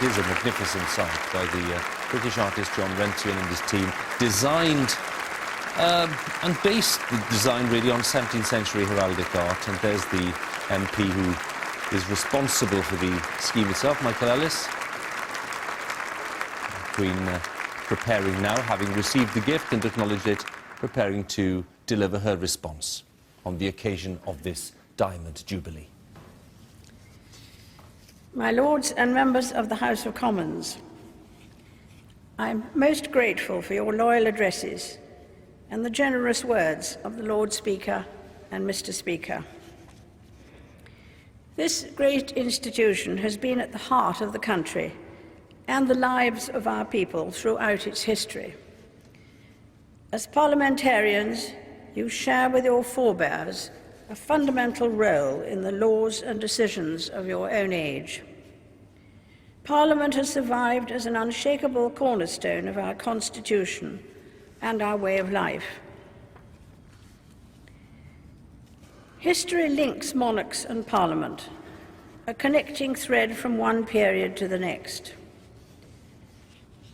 It is a magnificent sight by the British artist John Rentian and his team, designed and based the design really on 17th century heraldic art. And there's the MP who is responsible for the scheme itself, Michael Ellis. Queen preparing now, having received the gift and acknowledged it, preparing to deliver her response on the occasion of this Diamond Jubilee. My Lords and members of the House of Commons, I am most grateful for your loyal addresses and the generous words of the Lord Speaker and Mr. Speaker. This great institution has been at the heart of the country and the lives of our people throughout its history. As parliamentarians, you share with your forebears a fundamental role in the laws and decisions of your own age. Parliament has survived as an unshakable cornerstone of our Constitution and our way of life. History links monarchs and Parliament, a connecting thread from one period to the next.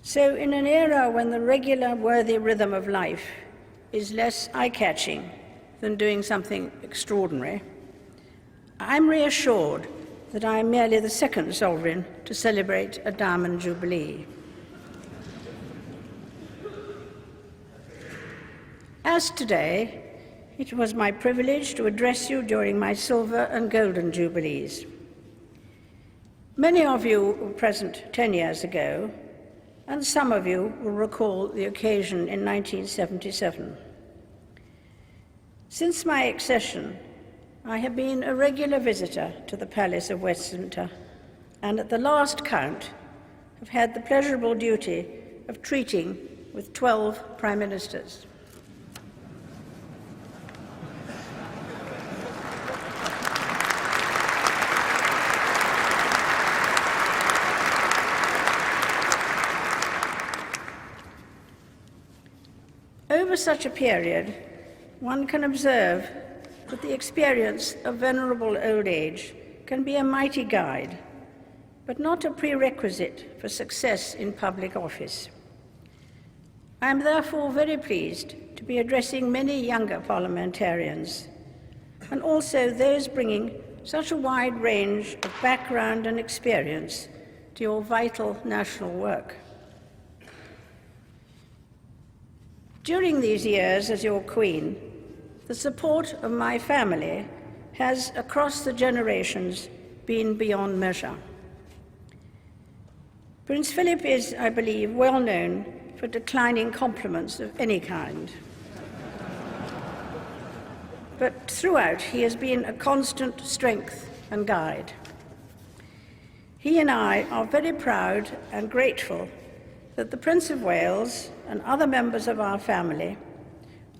So in an era when the regular, worthy rhythm of life is less eye-catching than doing something extraordinary, I'm reassured that I am merely the second sovereign to celebrate a Diamond Jubilee. As today, it was my privilege to address you during my silver and golden jubilees. Many of you were present 10 years ago, and some of you will recall the occasion in 1977. Since my accession, I have been a regular visitor to the Palace of Westminster, and at the last count have had the pleasurable duty of treating with 12 Prime Ministers. Over such a period, one can observe that the experience of venerable old age can be a mighty guide, but not a prerequisite for success in public office. I am therefore very pleased to be addressing many younger parliamentarians, and also those bringing such a wide range of background and experience to your vital national work. During these years as your Queen, the support of my family has, across the generations, been beyond measure. Prince Philip is, I believe, well known for declining compliments of any kind. But throughout, he has been a constant strength and guide. He and I are very proud and grateful that the Prince of Wales and other members of our family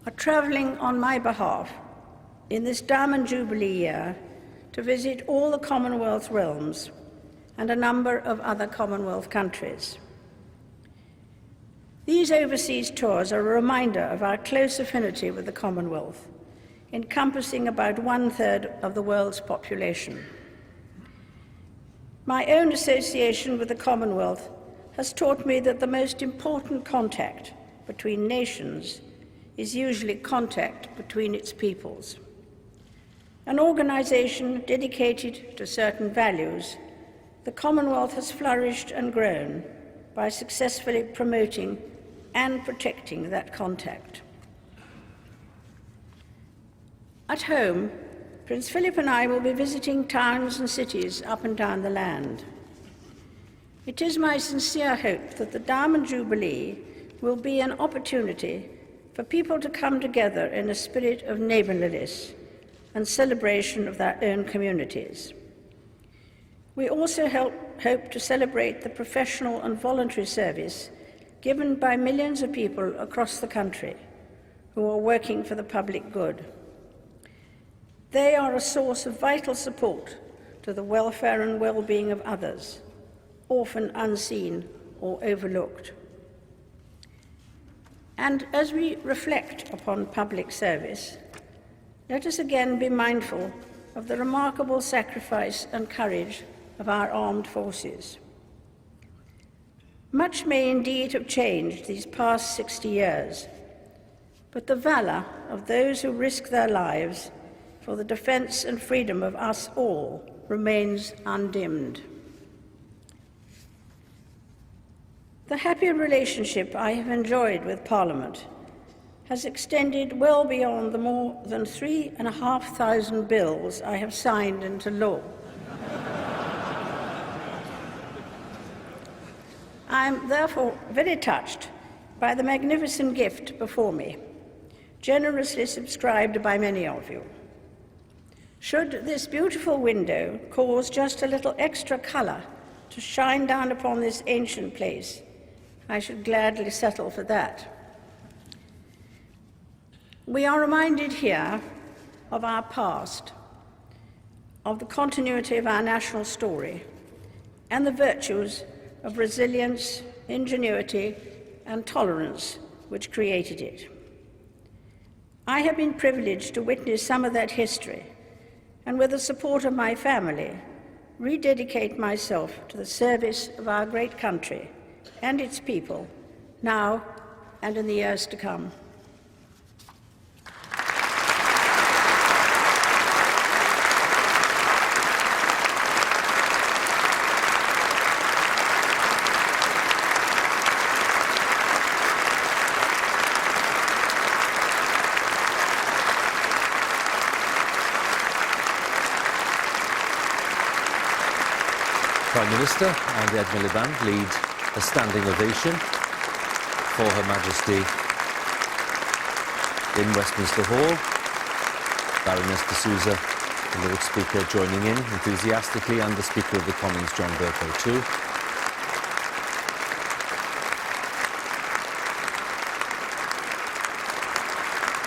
are travelling on my behalf in this Diamond Jubilee year to visit all the Commonwealth realms and a number of other Commonwealth countries. These overseas tours are a reminder of our close affinity with the Commonwealth, encompassing about 1/3 of the world's population. My own association with the Commonwealth has taught me that the most important contact between nations is usually contact between its peoples. An organization dedicated to certain values, the Commonwealth has flourished and grown by successfully promoting and protecting that contact. At home, Prince Philip and I will be visiting towns and cities up and down the land. It is my sincere hope that the Diamond Jubilee will be an opportunity for people to come together in a spirit of neighbourliness and celebration of their own communities. We also hope to celebrate the professional and voluntary service given by millions of people across the country who are working for the public good. They are a source of vital support to the welfare and well-being of others, often unseen or overlooked. And as we reflect upon public service, let us again be mindful of the remarkable sacrifice and courage of our armed forces. Much may indeed have changed these past 60 years, but the valor of those who risk their lives for the defense and freedom of us all remains undimmed. The happy relationship I have enjoyed with Parliament has extended well beyond the more than 3,500 bills I have signed into law. I am therefore very touched by the magnificent gift before me, generously subscribed by many of you. Should this beautiful window cause just a little extra colour to shine down upon this ancient place, I should gladly settle for that. We are reminded here of our past, of the continuity of our national story, and the virtues of resilience, ingenuity, and tolerance which created it. I have been privileged to witness some of that history, and with the support of my family, rededicate myself to the service of our great country and its people, now and in the years to come. Prime Minister and the Ed Miliband lead a standing ovation for Her Majesty in Westminster Hall. Baroness de Souza, the Lord Speaker, joining in enthusiastically, and the Speaker of the Commons, John Bercow, too.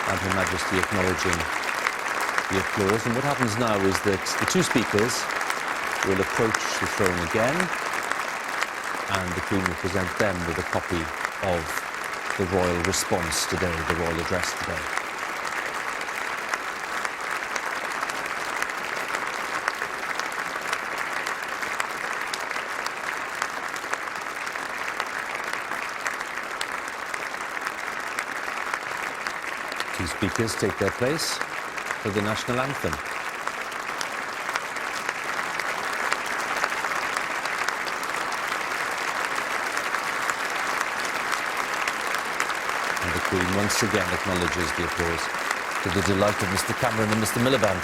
And Her Majesty acknowledging the applause. And what happens now is that the two speakers will approach the throne again, and the Queen will present them with a copy of the royal response today, the royal address today. Two speakers take their place for the national anthem. The Queen once again acknowledges the applause, to the delight of Mr. Cameron and Mr. Miliband.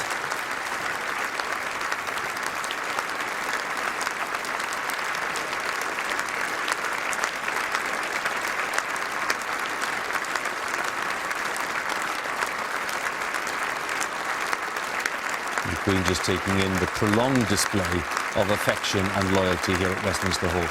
The Queen just taking in the prolonged display of affection and loyalty here at Westminster Hall.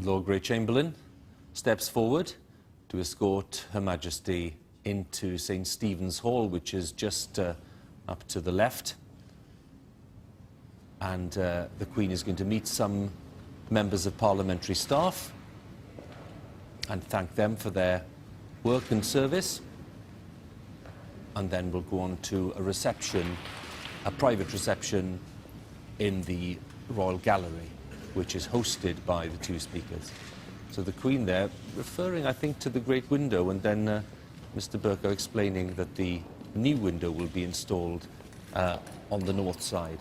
Lord Great Chamberlain steps forward to escort Her Majesty into St. Stephen's Hall, which is just up to the left. And the Queen is going to meet some members of parliamentary staff and thank them for their work and service. And then we'll go on to a reception, a private reception in the Royal Gallery, which is hosted by the two speakers. So the Queen there referring, I think, to the great window, and then Mr. Bercow explaining that the new window will be installed on the north side.